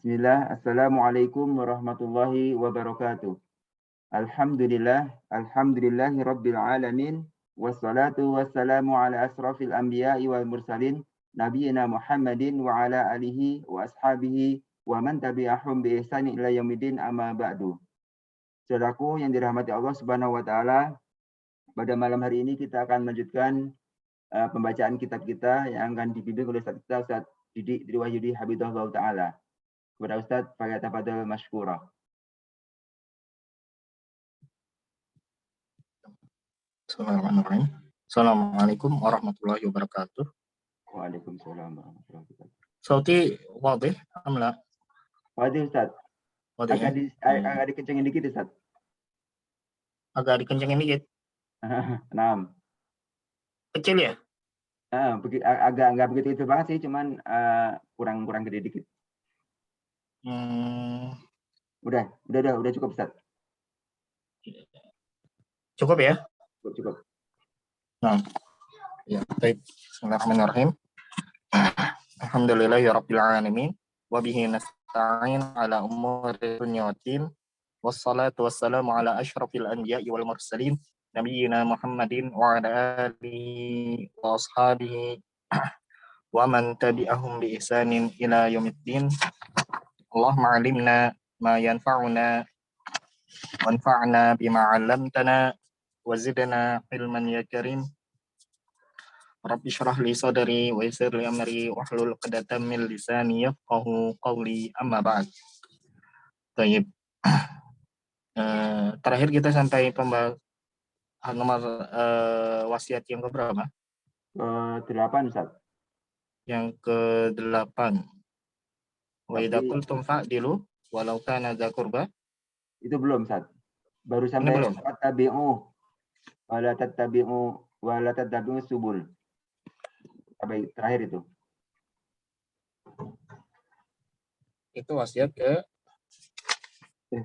Bismillah, Assalamualaikum warahmatullahi wabarakatuh. Alhamdulillahi rabbil alamin. Wassalatu wassalamu ala asrafil anbiya'i wal mursalin. Nabiyyina Muhammadin wa ala alihi wa ashabihi wa man tabi'ahum bi ihsani ila yaumidin amma ba'du. Saudaraku yang dirahmati Allah Subhanahu wa taala, pada malam hari ini kita akan melanjutkan pembacaan kitab kita yang akan dibimbing oleh Ustaz Didik Dri Wahyudi Habibullah taala. Kepada Ustaz, falyatafadhal mashkura. Bismillahirrahmanirrahim. Assalamualaikum warahmatullahi wabarakatuh. Waalaikumsalam warahmatullahi wabarakatuh. Sauti wadih am la? Wadih Ustaz. Wadih, agak dikencengin dikit Ustaz. Agak dikencengin dikit. Nah. Kecil ya? Agak nggak begitu itu banget sih, cuman kurang gede dikit. Udah cukup Ustaz. Cukup ya? Cukup. Nah, ya, baik. Bismillahirrahmanirrahim. Alhamdulillahirabbil alamin wa bihi nasta'in ala umuri dunya waddin. Wassalatu wassalamu ala asyrafil anbiya'i wal mursalin nabiyyina Muhammadin wa ala alihi wa ashabihi wa man tabi'ahum bi ihsanin ila yaumiddin. Allahumma 'allimna ma yanfa'una wanfa'na bima 'allamtana wa zidna ilman ya karim. Rabbi shrah li sadri wa yassir li amri wahlul 'uqdatam min lisani yafqahu qawli, amma ba'd. Baik. Terakhir kita sampai pembahasan nomor wasiat yang keberapa? 8 Ustaz. Yang ke-8. Wa idza qultum fa'dilu walau kana dza qurba. Itu belum Ustaz. Baru sampai tabi'u wala tattabi'u subul. Sampai terakhir itu. Itu wasiat ke 10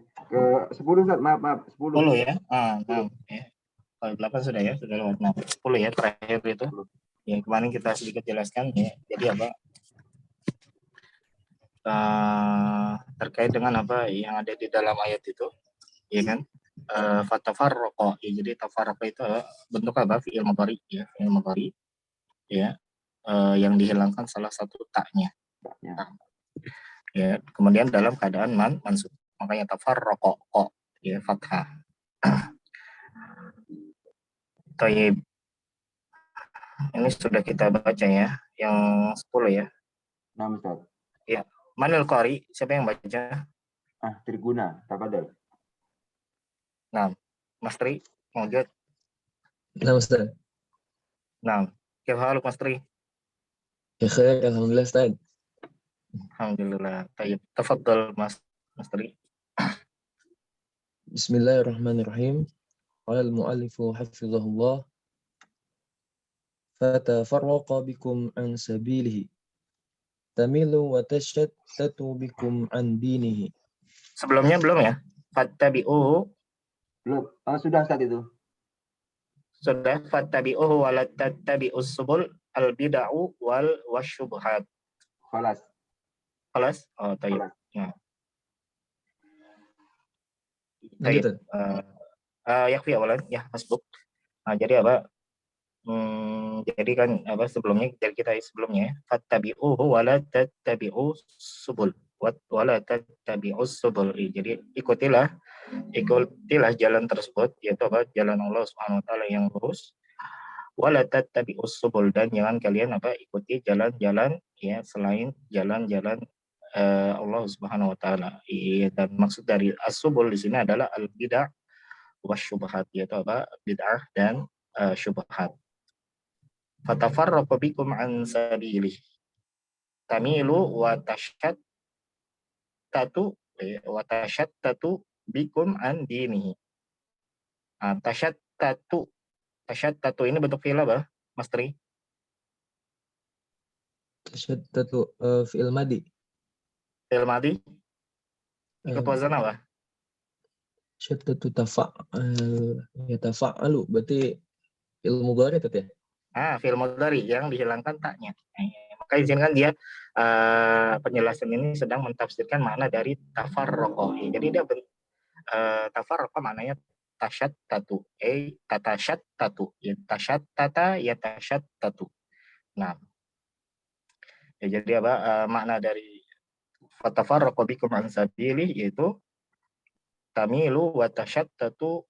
Ustaz, maaf 10. 10 ya. Nah, ya. Kalau 8 sudah ya, sudah lewat. Nah, 10 ya terakhir itu. Yang kemarin kita sedikit jelaskan ya. Jadi apa? Terkait dengan apa yang ada di dalam ayat itu, ya kan? Fatafarraqa, ya, jadi tafarraqa itu bentuk apa? Fi'il mudhari ya, fi'il mudhari ya, yang dihilangkan salah satu taknya. Ya, kemudian dalam keadaan mansub, makanya tafarraqa ya, fathah. Tayyib. Ini sudah kita baca ya, yang 10 ya. Nah, Ustaz. Ya. Manil qari, siapa yang baca? Triguna, tafadhol. Nah, Mas Tri, mawjud. Nah, Ustaz. Nah, kif haluk Mas Tri? Ya khair, alhamdulillah Ustaz. Alhamdulillah. Tayyib. Tafadhol Mas Tri. Bismillahirrahmanirrahim. Qala al-mu'allifu hafizahullah. Fatafarraqa bikum an sabilihi. Tamilu wa tashattatu bikum an dinihi. Sebelumnya belum ya? Fattabi'uhu. Belum. Sudah Ustaz itu. Sudah. Fattabi'uhu wa la tattabi'us subul al-bid'u wal wasyubhat. Khalas. Oh, tayyib. Ya. Tayyib. Yakfi awalan ya hasbuk. Nah, jadi apa? Jadi kan apa sebelumnya dari kita sebelumnya fattabi'uhu wa la tattabi'us subul wa la tattabi'us subul. Jadi ikutilah jalan tersebut, yaitu apa? Jalan Allah Subhanahu wa taala yang lurus. Wa la tattabi'us subul, dan jangan kalian apa? Ikuti jalan-jalan ya selain jalan-jalan Allah Subhanahu wa taala. Dan maksud dari as-subul di sini adalah al-bid'ah wasyubhat, yaitu apa? Bid'ah dan syubhat. Fatafarraqu bikum an sabilihi. Tamilu wa tashattatu bikum an dinihi. Tashattatu ini bentuk fi'il apa, Mas Tri? Tashattatu fi'il madi. Fi'il madi. Ikut wazan apa? Tashattatu tafa'alu, berarti fi'il mudhari itu ya? Fi'il mudhari yang dihilangkan taknya. Maka izinkan dia penjelasan ini sedang mentafsirkan makna dari tafarroqo. Jadi dia tafarroqo maknanya tasyattatu, tatasyattatu, ya tasyattata ya tasyattatu. Nah, ya, jadi apa makna dari fatafarraqu bikum an sabili yaitu tamilu wa tasyattatu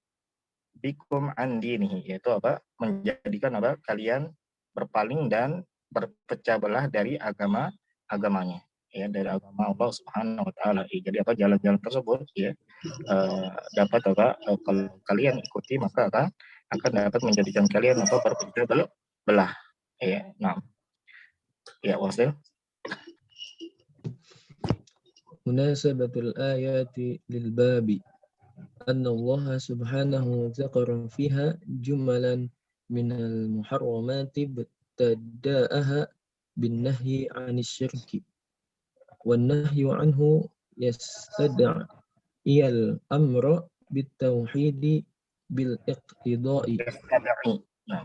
bikum an dinihi, yaitu apa menjadikan apa kalian berpaling dan berpecah belah dari agamanya, ya, dari agama Allah Subhanahu wa taala. Jadi apa jalan-jalan tersebut ya dapat apa kalau kalian ikuti maka akan dapat menjadikan kalian apa berpecah belah, ya. Nah, ya Wasil. Munasabatul ayati lil babi anna Allah subhanahu dzakara fiha jumalan minal muharramati ibtada'aha bin nahyi 'anil syirki wan nahyu anhu yastad'iyal amra bit tauhidi bil iqtida'i Nah,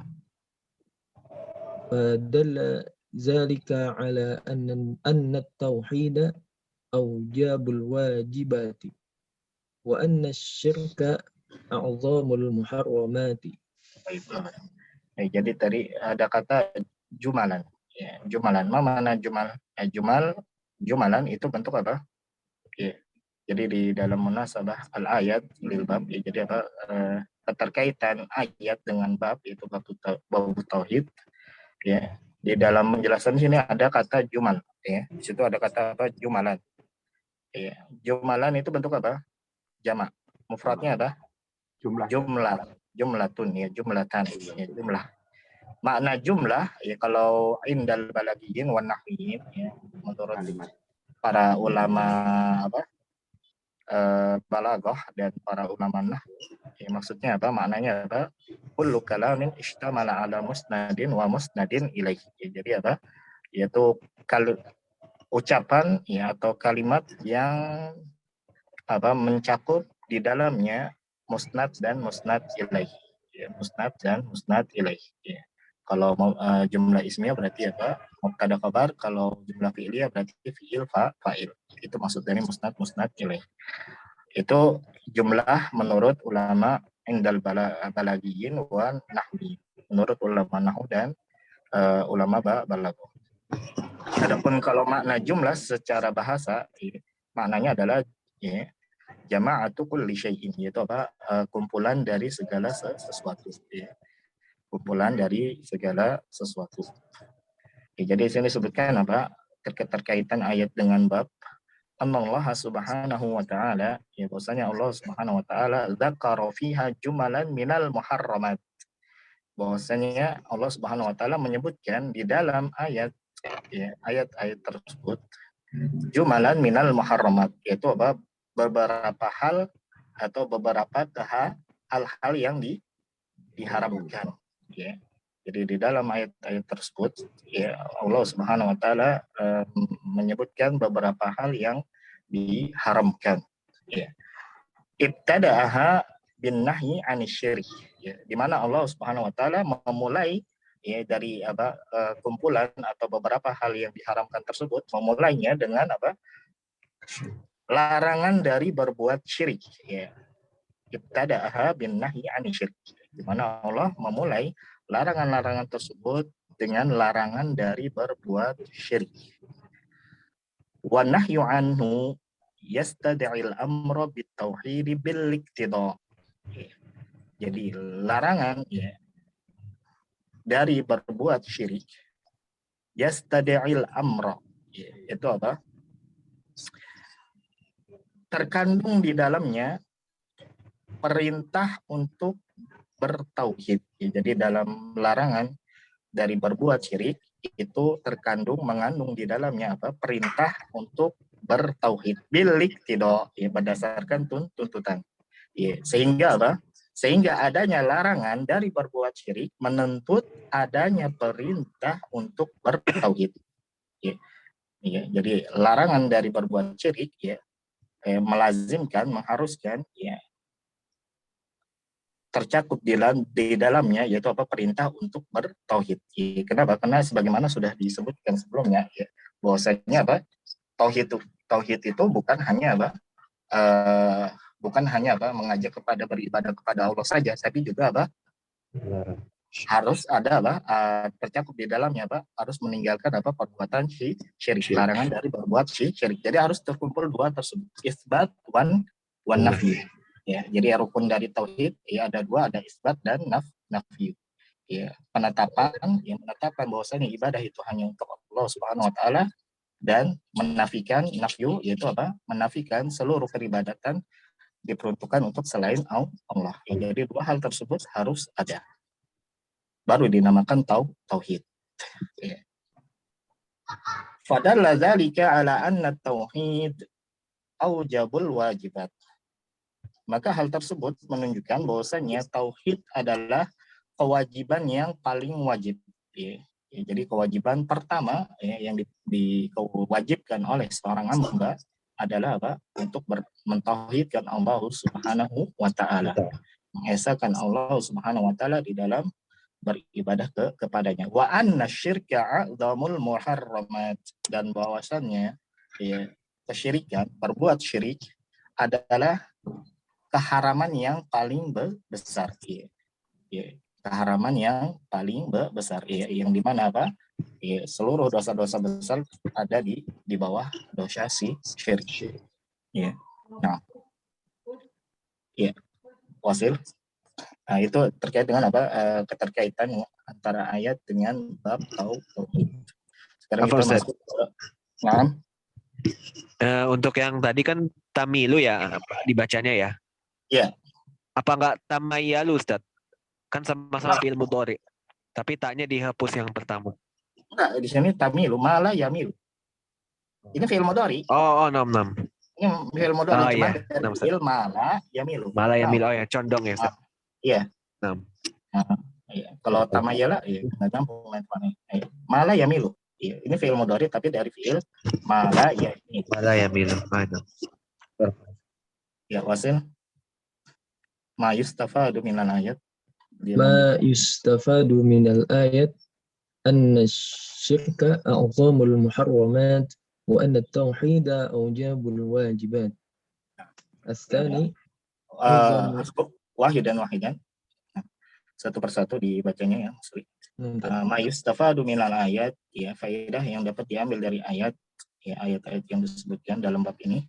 fadalla zalika ala anna at-tauhida awjabul wajibati wa anna syirka a'zamul muharramati. Jadi tadi ada kata jumalan. Ya, jumalan. Mana jumal? Jumalan itu bentuk apa? Ya. Jadi di dalam munasabah al-ayat lil bab, ya, jadi apa? Keterkaitan ayat dengan bab itu bab tauhid. Ya. Di dalam menjelaskan sini ada kata jumal. Ya. Di situ ada kata apa? Jumalan. Ya. Jumalan itu bentuk apa? Jamak. Mufradnya apa? Jumlatun, ya, jumlatan, ya, jumlah. Makna jumlah ya kalau indal balagiyin wan nahwiyin, ya, menurut para ulama apa balaghah dan para ulama nahwu, ya, maksudnya apa, maknanya apa, kullu kalamin istamala ala musnadin wa musnadin ilaih, ya, jadi apa, yaitu ucapan ya atau kalimat yang apa mencakup di dalamnya musnad dan musnad ilaih, ya, musnad dan musnad ilaih, ya. Kalau jumlah ismiyah berarti apa? Mubtada khabar. Kalau jumlah fi'liyah berarti fi'il fa'il. Itu maksud dari musnad ilaih. Itu jumlah menurut ulama indal balagiyin wa nahwi. Menurut ulama nahwu dan ulama balaghah. Adapun kalau makna jumlah secara bahasa, maknanya adalah ya, jama'atu kulli syai'in, yaitu apa? Kumpulan dari segala sesuatu, ya. Kumpulan dari segala sesuatu. Ya, jadi sini disebutkan apa? Keterkaitan ayat dengan bab Allah Subhanahu wa taala, ya, bahwasanya Allah Subhanahu wa taala dzakara fiha jumalan minal muharramat. Bahwasanya Allah Subhanahu wa taala menyebutkan di dalam ayat, ya, ayat-ayat tersebut jumalan minal muharramat, yaitu apa? Beberapa hal atau beberapa hal-hal yang diharamkan, ya. Jadi di dalam ayat-ayat tersebut, ya, Allah Subhanahu wa taala menyebutkan beberapa hal yang diharamkan, ya. Ibtada'aha bin nahyi 'anil syirik, ya, di mana Allah Subhanahu wa taala memulai, ya, dari apa kumpulan atau beberapa hal yang diharamkan tersebut, memulainya dengan apa? Larangan dari berbuat syirik, ya. Ibtada'aha bin nahyi 'anil syirik, di mana Allah memulai larangan-larangan tersebut dengan larangan dari berbuat syirik. Wa nahyu anhu yastad'il amra bit tauhid bil iqtida. Jadi larangan, ya, dari berbuat syirik, yastad'il amra, ya, itu apa? Terkandung di dalamnya perintah untuk bertauhid. Jadi dalam larangan dari berbuat syirik itu mengandung di dalamnya apa? Perintah untuk bertauhid bil iqtida, ya, berdasarkan tuntutan. Ya, sehingga apa? Sehingga adanya larangan dari berbuat syirik menuntut adanya perintah untuk bertauhid. Ya. Ya, jadi larangan dari berbuat syirik, ya, melazimkan, mengharuskan, ya, tercakup di dalamnya yaitu apa? Perintah untuk bertauhid. Kenapa? Karena sebagaimana sudah disebutkan sebelumnya, ya, bahwasanya apa? Tauhid itu bukan hanya apa? Bukan hanya apa mengajak kepada beribadah kepada Allah saja, tapi juga apa? Harus ada apa? Tercakup di dalamnya apa? Harus meninggalkan apa? Perbuatan syirik, larangan dari berbuat syirik. Jadi harus terkumpul dua tersebut, isbat wan nafi. Ya, jadi rukun dari tauhid ya ada dua, ada isbat dan nafi. Ya, penetapan yang menetapkan bahwasanya ibadah itu hanya untuk Allah Subhanahu wa taala, dan menafikan nafyu yaitu apa? Menafikan seluruh peribadatan diperuntukkan untuk selain Allah. Ya, jadi dua hal tersebut harus ada. Baru dinamakan tauhid. Ya. Fadalla dzalika ala anna tauhid aujabul wajibat. Maka hal tersebut menunjukkan bahwasanya tauhid adalah kewajiban yang paling wajib. Ya. Ya, jadi kewajiban pertama ya, yang diwajibkan oleh seorang hamba adalah apa? Untuk mentauhidkan Allah Subhanahu wa taala. Mengesahkan Allah Subhanahu wa taala di dalam beribadah kepadanya. Wa anna syirka a'dhamul muharramat, dan bahwasannya ya, kesyirikan, berbuat syirik adalah keharaman yang paling besar. Ya. Ya. Keharaman yang paling besar, ya, yang dimana apa? Ya, seluruh dosa-dosa besar ada di bawah dosa syirik. Ya. Nah, ya, Wasil. Nah, itu terkait dengan apa? Keterkaitan antara ayat dengan bab tauhid. Sekarang kita masuk ke untuk yang tadi kan tamilu ya dibacanya ya. Iya. Apa enggak tamayalu, Ustaz? Kan sama-sama fi'il mudhari. Tapi taknya dihapus yang pertama. Enggak, di sini tamilu, malah yamilu. Ini fi'il mudhari. Oh, nam. Ini fi'il mudhari, cuma iya. dari fi'il malah yamilu. Malah yamilu, oh ya, condong ya, Ustaz. Iya. Iya. Kalau tamayala, ya, nggak nyambung. Malah yamilu. Iya. Ini fi'il mudhari, tapi dari fi'il malah yamilu. Malah yamilu. Ya, Wasil. Ma yustafadu minal ayat. Ma yustafadu minal ayat anna syirka a'zamul muharramat wa anna tauhida aujabul wajibat. Astani wahidan. Satu persatu dibacanya ya. Ma yustafadu minal ayat, ya, faedah yang dapat diambil dari ayat, ya, ayat-ayat yang disebutkan dalam bab ini.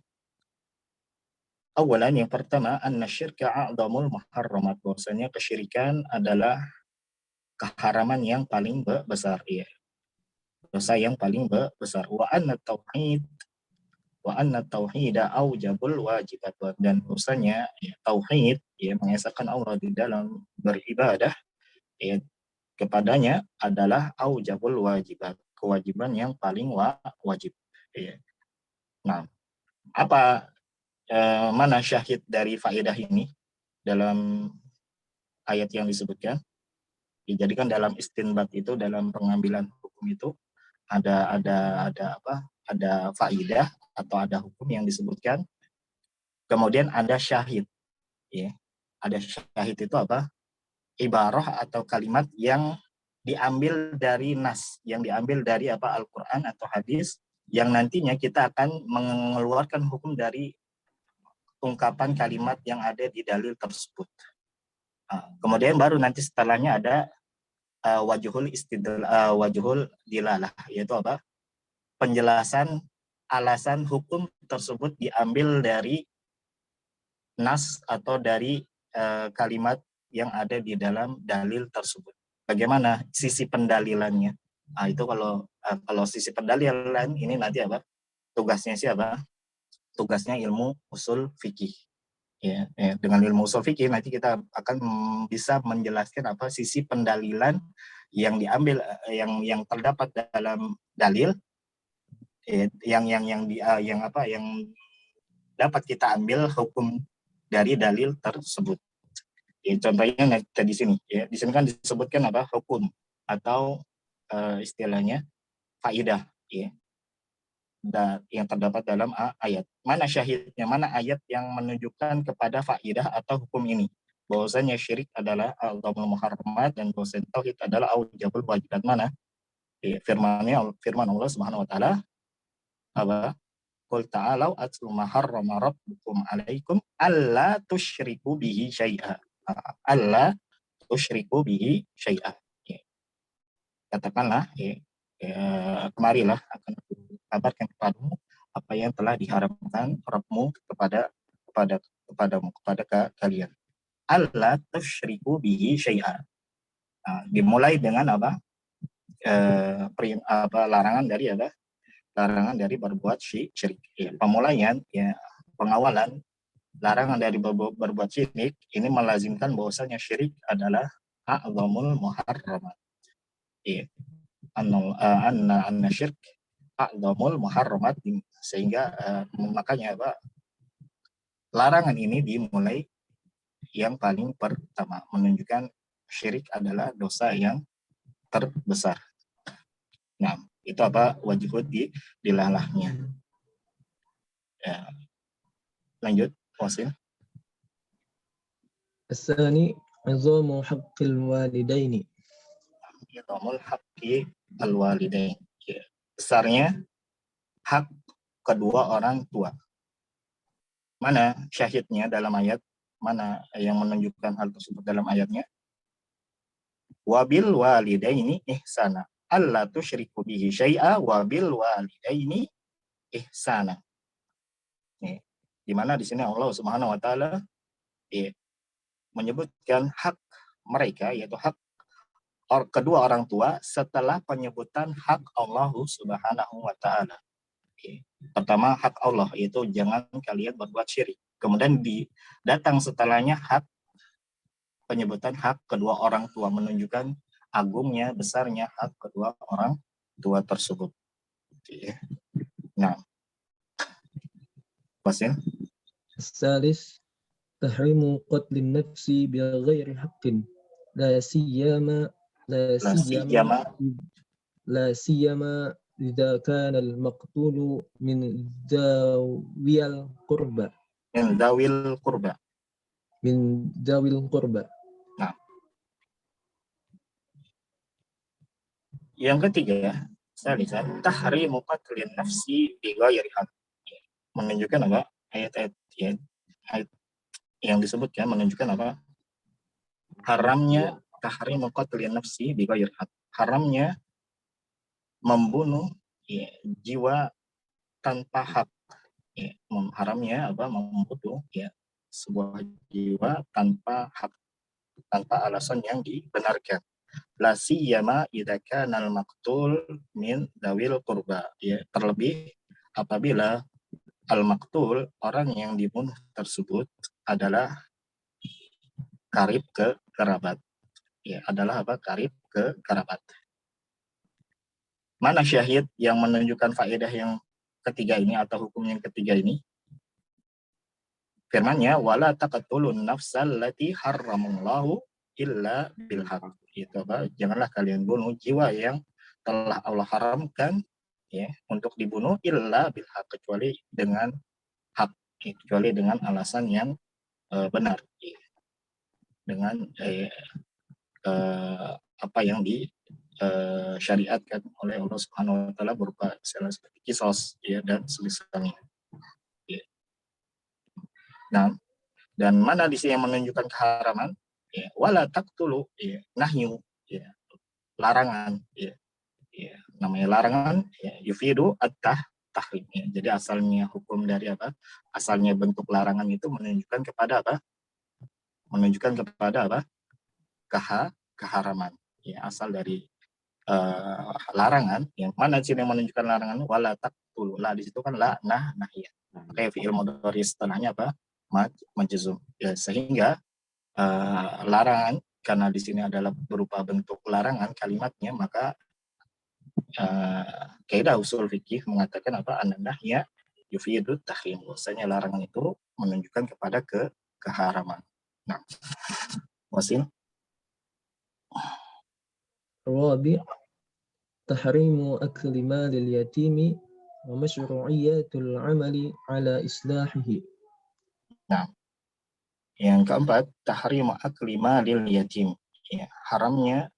Awalan, yang pertama, anna syirka a'dhamul muharramat, bahwasanya kesyirikan adalah keharaman yang paling besar, ya. Dosa yang paling besar. Wa anna tauhida aujabul wajibat, dan dosanya ya, tauhid ya, mengesahkan Allah di dalam beribadah ya, kepadanya adalah aujabul wajibat, kewajiban yang paling wajib. Ya. Nah, apa mana syahid dari faedah ini dalam ayat yang disebutkan? Dijadikan dalam istinbat itu, dalam pengambilan hukum itu ada faedah atau ada hukum yang disebutkan. Kemudian ada syahid. Ya. Ada syahid itu apa? Ibarah atau kalimat yang diambil dari nas, yang diambil dari apa? Al-Qur'an atau hadis, yang nantinya kita akan mengeluarkan hukum dari ungkapan kalimat yang ada di dalil tersebut. Kemudian baru nanti setelahnya ada wajhul dilalah, yaitu apa? Penjelasan alasan hukum tersebut diambil dari nas atau dari kalimat yang ada di dalam dalil tersebut. Bagaimana sisi pendalilannya? Itu kalau sisi pendalilan ini nanti apa? Tugasnya siapa? Tugasnya ilmu usul fikih. Ya, dengan ilmu usul fikih nanti kita akan bisa menjelaskan apa sisi pendalilan yang diambil, yang terdapat dalam dalil, yang dapat kita ambil hukum dari dalil tersebut. Ya, contohnya di sini, ya, di sini kan disebutkan apa? Hukum atau istilahnya faidah, ya, yang terdapat dalam ayat. Mana syahidnya, mana ayat yang menunjukkan kepada faidah atau hukum ini? Bahwasanya syirik adalah a'dhamul muharramat dan bahwasanya tauhid adalah aujabul wajibat. Mana? Firman Allah Subhanahu wa taala, apa? Qul ta'alau atlu ma harrama rabbukum 'alaikum alla tusyriku bihi syai'a. Alla tusyriku bihi syai'a. Ya. Katakanlah, kemarilah akan aku kabarkan kepadamu apa yang telah diharamkan Rabbmu kepada kalian. Alla tusyriku bihi syai'a. Dimulai dengan apa? Larangan dari apa? Larangan dari berbuat syirik. Ya, pemulaian, ya, pengawalan larangan dari berbuat syirik ini melazimkan bahwasanya syirik adalah a'zamul muharramat. Ya. Anna syirk a'zamul muharramat, sehingga makanya apa? Larangan ini dimulai yang paling pertama, menunjukkan syirik adalah dosa yang terbesar. Nah, itu apa? Wajib dilalahnya. Ya. Lanjut, Wasil. الثاني عظام حق الوالدين. Idhamul haqqi al-walidain. Ya. Besarnya hak kedua orang tua. Mana syahidnya dalam ayat? Mana yang menunjukkan hal tersebut dalam ayatnya? Wabil walidaini ihsana. Alla tusyriku bihi syai'a wabil walidaini ihsana. Nih, di mana di sini Allah Subhanahu wa taala menyebutkan hak mereka, yaitu hak kedua orang tua setelah penyebutan hak Allah Subhanahu wa taala. Pertama hak Allah, yaitu jangan kalian berbuat syirik. Kemudian datang setelahnya hak penyebutan hak kedua orang tua, menunjukkan agungnya, besarnya hak kedua orang tua tersebut. Nah, Wasil. الثالث تحريم قتل النفس بغير حق لا سيما إذا كان المقتول من ذوي القربى. Nah, yang ketiga, tahrimu qatlin nafsi bi ghairi haqq. Menunjukkan apa? Ayat yang disebutkan menunjukkan apa? Haramnya tahrimu qatlin nafsi bi ghairi haqq. Haramnya membunuh jiwa tanpa hak. Haramnya apa? Membunuh sebuah jiwa tanpa hak, tanpa alasan yang dibenarkan. La siyama idza kana al-maqtul min dawil qurba. Terlebih apabila al-maqtul, orang yang dibunuh tersebut adalah karib ke kerabat. Adalah apa? Karib ke kerabat. Mana syahid yang menunjukkan faedah yang ketiga ini atau hukum yang ketiga ini? Firman-Nya, wala taqtulun nafsal lati harramallahu illa bil haqq. Itu apa? Janganlah kalian bunuh jiwa yang telah Allah haramkan untuk dibunuh illa bil haqq, kecuali dengan hak, kecuali dengan alasan yang benar, dengan apa yang disyariatkan oleh Allah Subhanahu wa taala berupa seperti kisos dan semisalnya. Nah, dan mana di sini yang menunjukkan keharaman? Wala taqtulu, nahyu, larangan, namanya larangan, yufidu at-tahrim. Jadi asalnya hukum dari apa? Asalnya bentuk larangan itu menunjukkan kepada apa? Menunjukkan kepada apa? Keharaman. Asal dari larangan, yang mana sih yang menunjukkan larangan? Wala taqtulu. Lah di situ kan la nahya. Kayak fi'il mudhari setelahnya apa? Majzum. Sehingga larangan, karena di sini adalah berupa bentuk larangan kalimatnya, maka kaidah usul fikih mengatakan apa? An-nahya yufidu tahrim. Bahwasanya larangan itu menunjukkan kepada keharaman. Nah, Wasil. الرابع تحريم أكل مال اليتيم ومشروعية العمل على إصلاحه. Nah, yang keempat, tahrimu akli malil yatim. Haramnya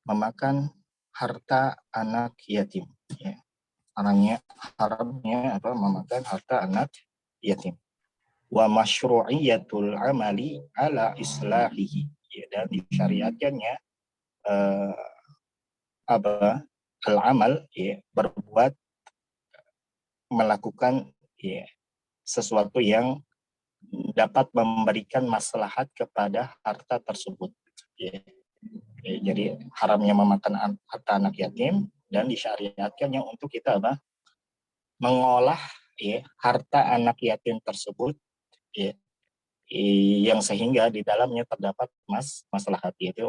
memakan harta anak yatim. haramnya memakan harta anak yatim. Wa masyru'iyatul amali ala islahihi, ya, dan disyariatkannya al-amal, ya, berbuat, melakukan, ya, sesuatu yang dapat memberikan maslahat kepada harta tersebut, ya. Jadi haramnya memakan harta anak yatim, dan disyariatkannya untuk kita mengolah, ya, harta anak yatim tersebut, ya, yang sehingga di dalamnya terdapat maslahat, yaitu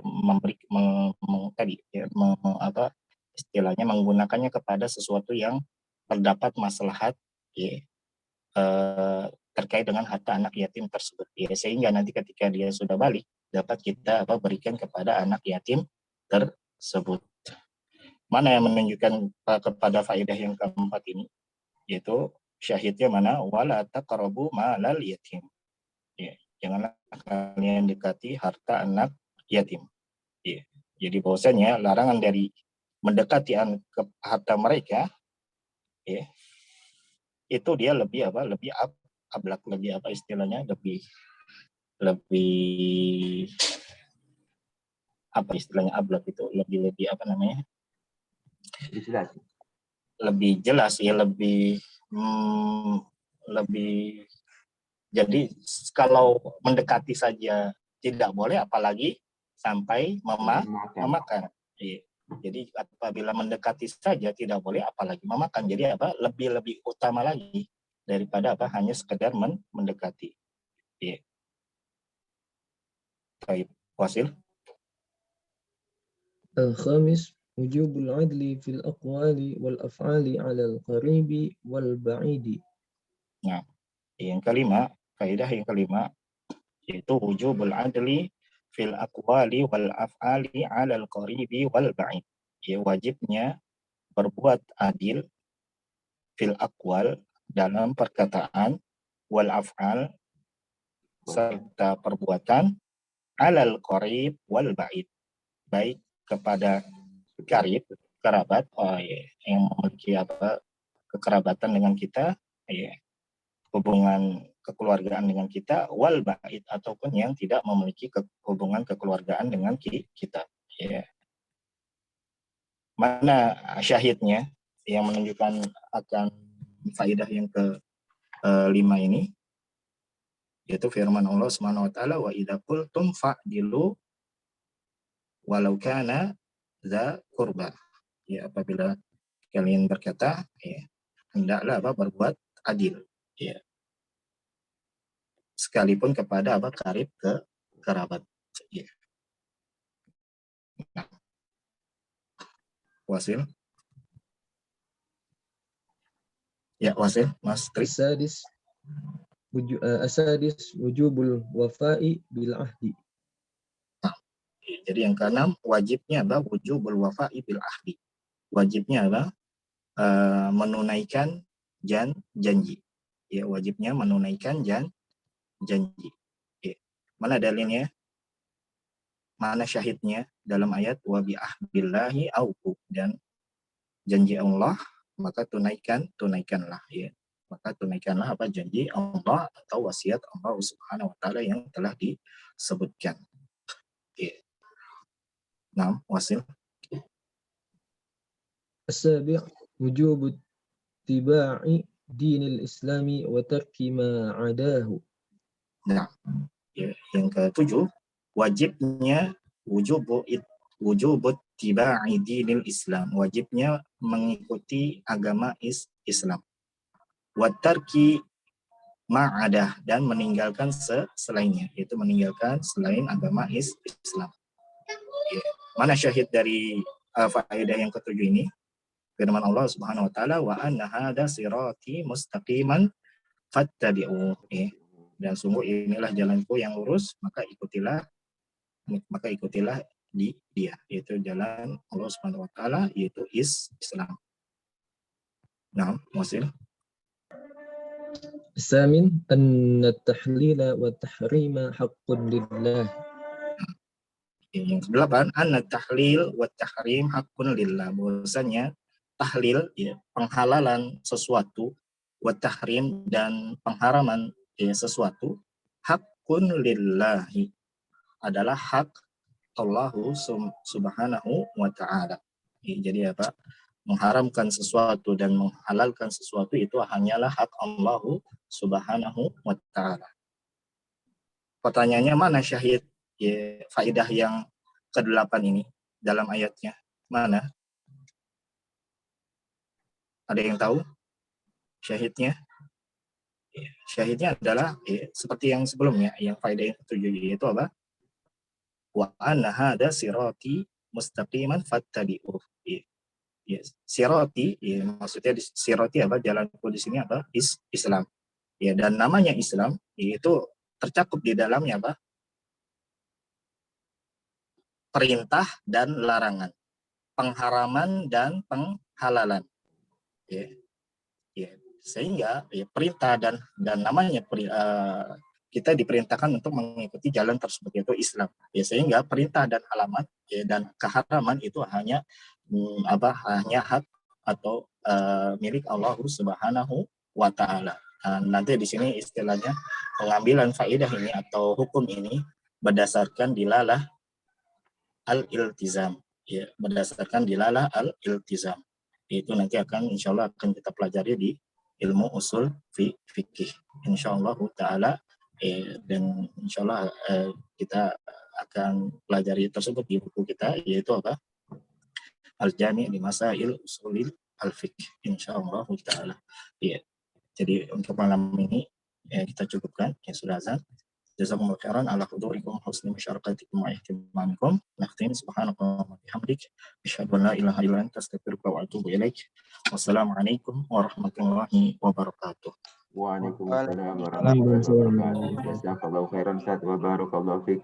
istilahnya menggunakannya kepada sesuatu yang terdapat maslahat, ya, terkait dengan harta anak yatim tersebut, ya, sehingga nanti ketika dia sudah balik dapat kita berikan kepada anak yatim tersebut. Mana yang menunjukkan kepada faedah yang keempat ini, yaitu syahidnya mana, wala taqrabu malal yatim, ya, janganlah kalian dekati harta anak yatim, ya. Jadi bahwasanya larangan dari mendekati ke harta mereka, ya, itu dia lebih ablak, lebih istilahnya, lebih istilahnya ablak itu lebih Jelas. lebih jelas, ya, lebih jadi kalau mendekati saja tidak boleh, apalagi sampai memakan. Jadi apabila mendekati saja tidak boleh, apalagi memakan. Jadi lebih utama lagi daripada hanya sekedar mendekati. Ya. Baik, Wasil. Al-khamis wujubul adli fil aqwali wal af'ali 'ala al-qaribi wal ba'idi. Nah, yang kelima, kaidah yang kelima, yaitu wujubul adli fil aqwali wal af'ali 'ala al-qaribi wal ba'id. Ya, wajibnya berbuat adil fil aqwal, dalam perkataan, wal af'al, serta perbuatan, 'alal qarib wal ba'id, baik kepada karib, kerabat, yang memiliki kekerabatan dengan kita, ya, hubungan kekeluargaan dengan kita, wal ba'id, ataupun yang tidak memiliki hubungan kekeluargaan dengan kita, ya. Mana syahidnya yang menunjukkan akan faidah yang kelima ini, yaitu firman Allah Subhanahu wa taala, wa idza qultum fa'dilu walau kana dza qurba. Ya, apabila kalian berkata, ya, hendaklah berbuat adil, ya, sekalipun kepada karib kerabat, ya. Nah, Wasil. Ya, Wasil, Mas Tri. Asadis wujubul wafa'i bil ahdi. Jadi yang keenam, wajibnya wujubul wafa'i bil ahdi. Wajibnya menunaikan janji. Ya, wajibnya menunaikan janji. Ya. Mana dalilnya? Mana syahidnya dalam ayat wa bi ahdillahi aufu, dan janji Allah maka tunaikanlah, ya. Maka tunaikanlah janji Allah atau wasiat Allah Subhanahu wa taala yang telah disebutkan. Ya. Nah, Wasil. As-sabi' wujub ittiba'i dinil islami wa tarki ma 'adahu. Nah, ya, yang ketujuh, wajibnya wujub tiba'i dinil Islam, wajibnya mengikuti agama Islam. Wa tarki ma'adah, dan meninggalkan selainnya, yaitu meninggalkan selain agama Islam. Ya. Mana syahid dari faedah yang ketujuh ini? Firman Allah Subhanahu wa taala, wa anna hadza sirati mustaqiman fattabi'u. Ya. Dan sungguh inilah jalanku yang lurus, maka ikutilah dia, yaitu jalan Allah Subhanahu wa taala, yaitu Islam. Nah, Wasil. Samin anna at-tahlila wa at-tahrima haqqun lillah. Yang kedelapan, anna tahlil wa tahrim haqqun lillah, bahwasanya tahlil, ya, penghalalan sesuatu, wa tahrim, dan pengharaman, ya, sesuatu, hakun lillahi, adalah hak Allah subhanahu wa ta'ala. Jadi apa? Mengharamkan sesuatu dan menghalalkan sesuatu itu hanyalah hak Allah subhanahu wa ta'ala. Pertanyaannya, mana syahid, ya, faidah yang ke-8 ini dalam ayatnya? Mana? Ada yang tahu syahidnya? Ya, syahidnya adalah, ya, seperti yang sebelumnya, yang faidah yang ke-7, yaitu apa? Wa anna hada sirati mustaqiman fattabi'uh. Yes. Sirati, ya, maksudnya sirati apa? Jalanku di sini apa? Islam. Ya, dan namanya Islam itu tercakup di dalamnya apa? Perintah dan larangan, pengharaman dan penghalalan. Ya. Ya. Sehingga, ya, perintah dan namanya kita diperintahkan untuk mengikuti jalan tersebut, yaitu Islam. Ya, sehingga perintah dan alamat, ya, dan keharaman itu hanya hanya hak atau milik Allah Subhanahu wa ta'ala. Nanti di sini istilahnya pengambilan faidah ini atau hukum ini berdasarkan dilalah al-iltizam, ya, berdasarkan dilalah al-iltizam. Itu nanti akan insyaallah akan kita pelajari di ilmu usul fikih insyaallah taala, dan insyaallah kita akan pelajari tersebut di buku kita, yaitu apa? Al-Jami' li Masail Usulil Al-Fiqh insyaallah taala. Ya. Jadi untuk malam ini kita cukupkan, ya, sudah azan. Jazakumullahu khairan ala hudurikum husni musyarakatikum wa ihtimamikum. Nakhtim subhanallahi wa bihamdik asyhadu an la ilaha illa anta astaghfiruka wa atubu ilaik. Wassalamualaikum warahmatullahi wabarakatuh. Waalaikumsalam warahmatullahi wabarakatuh. Jazakallahu khairan Ustaz wa barakallahu fiik.